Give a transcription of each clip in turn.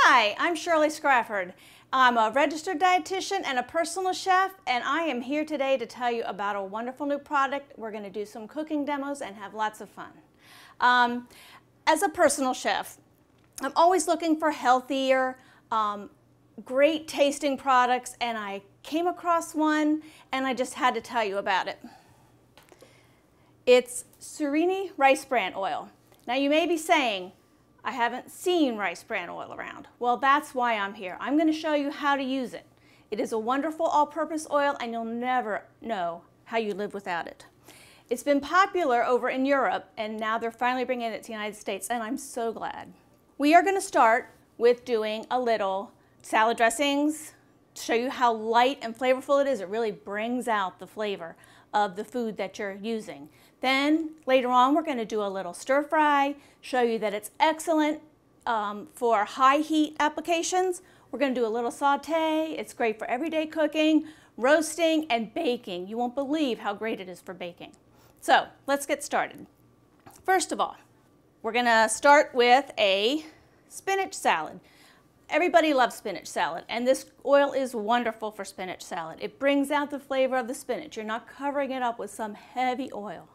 Hi, I'm Shirley Scrafford. I'm a registered dietitian and a personal chef, and I am here today to tell you about a wonderful new product. We're going to do some cooking demos and have lots of fun. As a personal chef, I'm always looking for healthier, great tasting products, and I came across one and I just had to tell you about it. It's Suriny rice bran oil. Now you may be saying, I haven't seen rice bran oil around. Well, that's why I'm here. I'm going to show you how to use it. It is a wonderful all-purpose oil and you'll never know how you live without it. It's been popular over in Europe and now they're finally bringing it to the United States and I'm so glad. We are going to start with doing a little salad dressings, show you how light and flavorful it is. It really brings out the flavor of the food that you're using. Then later on we're going to do a little stir fry, show you that it's excellent for high heat applications. We're going to do a little saute. It's great for everyday cooking, roasting, and baking. You won't believe how great it is for baking. So let's get started. First of all, we're going to start with a spinach salad. Everybody loves spinach salad, and this oil is wonderful for spinach salad. It brings out the flavor of the spinach. You're not covering it up with some heavy oil.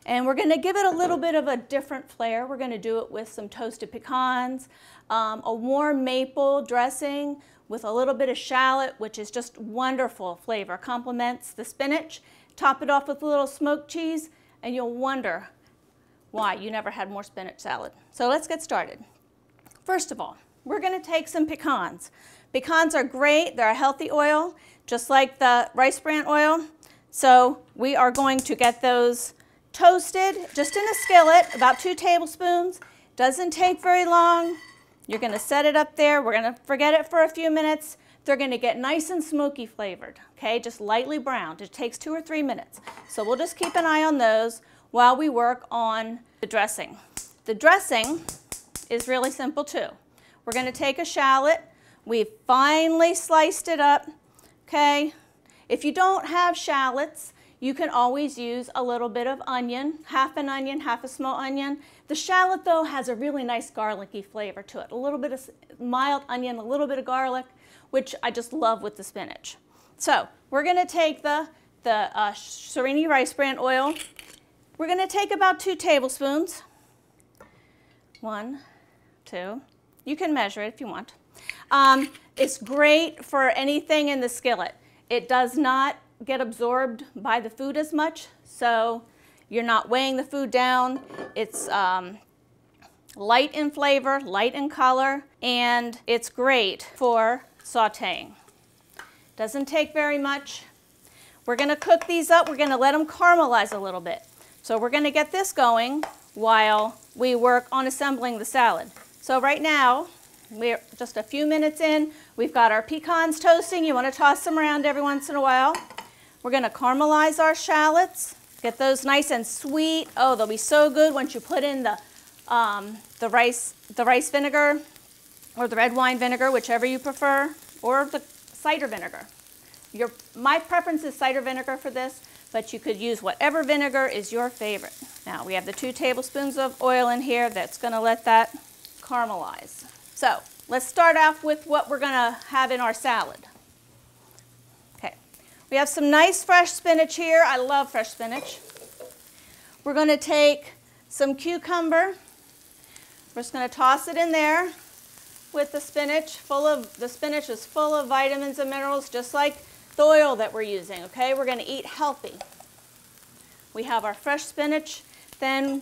And we're going to give it a little bit of a different flair. We're going to do it with some toasted pecans, a warm maple dressing with a little bit of shallot, which is just wonderful flavor. Complements the spinach. Top it off with a little smoked cheese, and you'll wonder why you never had more spinach salad. So let's get started. First of all, we're going to take some pecans. Pecans are great. They're a healthy oil, just like the rice bran oil. So we are going to get those toasted just in a skillet, about 2 tablespoons. Doesn't take very long. You're going to set it up there. We're going to forget it for a few minutes. They're going to get nice and smoky flavored, okay? Just lightly browned. It takes 2 or 3 minutes. So we'll just keep an eye on those while we work on the dressing. The dressing is really simple too. We're going to take a shallot. We've finely sliced it up, okay? If you don't have shallots, you can always use a little bit of onion, half an onion, half a small onion. The shallot, though, has a really nice garlicky flavor to it. A little bit of mild onion, a little bit of garlic, which I just love with the spinach. So we're going to take the Suriny rice bran oil. We're going to take about 2 tablespoons. 1, 2. You can measure it if you want. It's great for anything in the skillet. It does not get absorbed by the food as much, so you're not weighing the food down. It's light in flavor, light in color, and it's great for sauteing. Doesn't take very much. We're going to cook these up. We're going to let them caramelize a little bit. So we're going to get this going while we work on assembling the salad. So right now, we're just a few minutes in. We've got our pecans toasting. You want to toss them around every once in a while. We're going to caramelize our shallots, get those nice and sweet. Oh, they'll be so good once you put in the rice vinegar or the red wine vinegar, whichever you prefer, or the cider vinegar. My preference is cider vinegar for this, but you could use whatever vinegar is your favorite. Now we have the 2 tablespoons of oil in here that's going to let that caramelize. So let's start off with what we're going to have in our salad. We have some nice fresh spinach here. I love fresh spinach. We're going to take some cucumber. We're just going to toss it in there with the spinach. The spinach is full of vitamins and minerals, just like the oil that we're using, okay? We're going to eat healthy. We have our fresh spinach. Then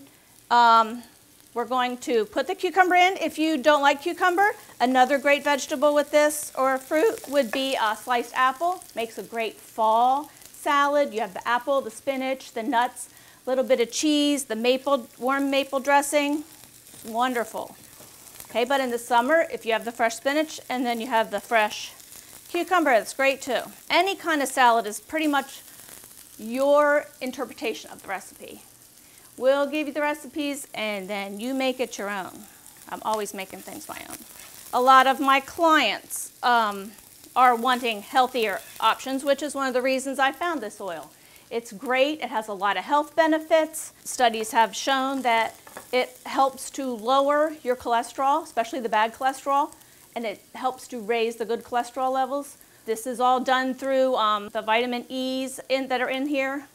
we're going to put the cucumber in. If you don't like cucumber, another great vegetable with this or fruit would be a sliced apple. Makes a great fall salad. You have the apple, the spinach, the nuts, a little bit of cheese, the warm maple dressing. Wonderful. Okay, but in the summer, if you have the fresh spinach and then you have the fresh cucumber, it's great too. Any kind of salad is pretty much your interpretation of the recipe. We'll give you the recipes and then you make it your own. I'm always making things my own. A lot of my clients are wanting healthier options, which is one of the reasons I found this oil. It's great. It has a lot of health benefits. Studies have shown that it helps to lower your cholesterol, especially the bad cholesterol, and it helps to raise the good cholesterol levels. This is all done through the vitamin E's that are in here.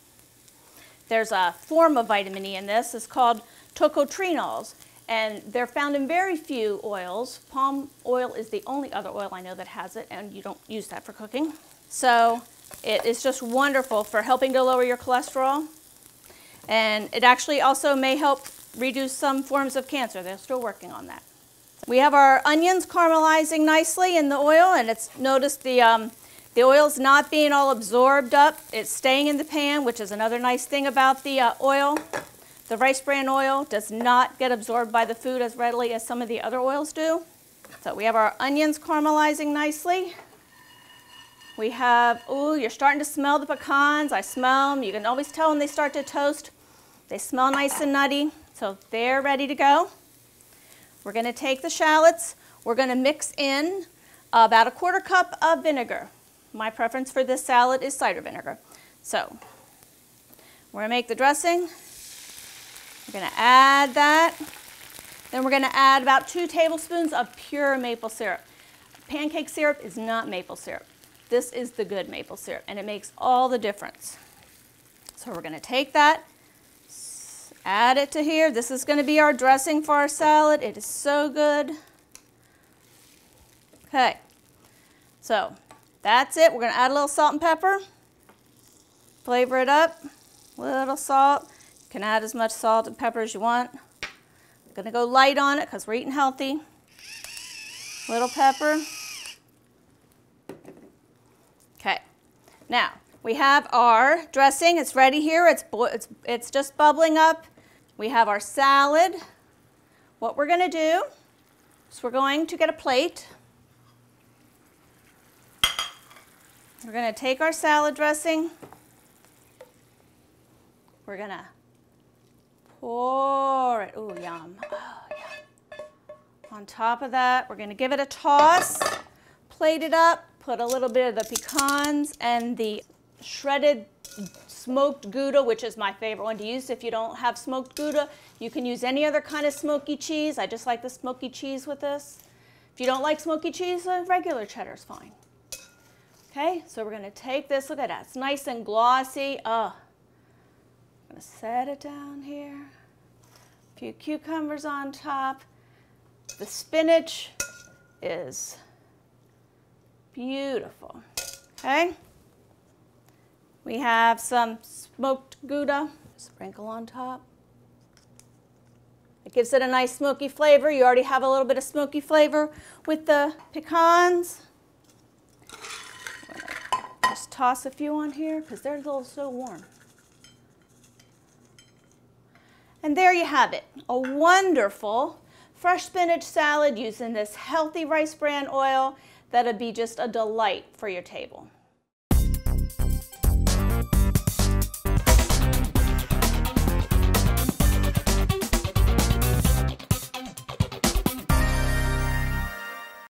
There's a form of vitamin E in this. It's called tocotrienols, and they're found in very few oils. Palm oil is the only other oil I know that has it, and you don't use that for cooking. So it is just wonderful for helping to lower your cholesterol, and it actually also may help reduce some forms of cancer. They're still working on that. We have our onions caramelizing nicely in the oil, and notice the oil's not being all absorbed up. It's staying in the pan, which is another nice thing about the oil. The rice bran oil does not get absorbed by the food as readily as some of the other oils do. So we have our onions caramelizing nicely. We have, ooh, you're starting to smell the pecans. I smell them. You can always tell when they start to toast. They smell nice and nutty, so they're ready to go. We're going to take the shallots. We're going to mix in about a 1/4 cup of vinegar. My preference for this salad is cider vinegar. So we're going to make the dressing. We're going to add that. Then we're going to add about 2 tablespoons of pure maple syrup. Pancake syrup is not maple syrup. This is the good maple syrup, and it makes all the difference. So we're going to take that, add it to here. This is going to be our dressing for our salad. It is so good. Okay, so that's it. We're going to add a little salt and pepper. Flavor it up. Little salt. You can add as much salt and pepper as you want. I'm going to go light on it because we're eating healthy. Little pepper. Okay, now we have our dressing. It's ready here. It's just bubbling up. We have our salad. What we're going to do is we're going to get a plate. We're going to take our salad dressing. We're going to pour it. Ooh, yum. Oh, yum. On top of that, we're going to give it a toss, plate it up, put a little bit of the pecans and the shredded smoked Gouda, which is my favorite one to use. If you don't have smoked Gouda, you can use any other kind of smoky cheese. I just like the smoky cheese with this. If you don't like smoky cheese, regular cheddar is fine. Okay, so we're going to take this. Look at that. It's nice and glossy. I'm going to set it down here. A few cucumbers on top. The spinach is beautiful. Okay, we have some smoked Gouda. Sprinkle on top. It gives it a nice smoky flavor. You already have a little bit of smoky flavor with the pecans. Just toss a few on here because they're so warm. And there you have it, a wonderful fresh spinach salad using this healthy rice bran oil that'll be just a delight for your table.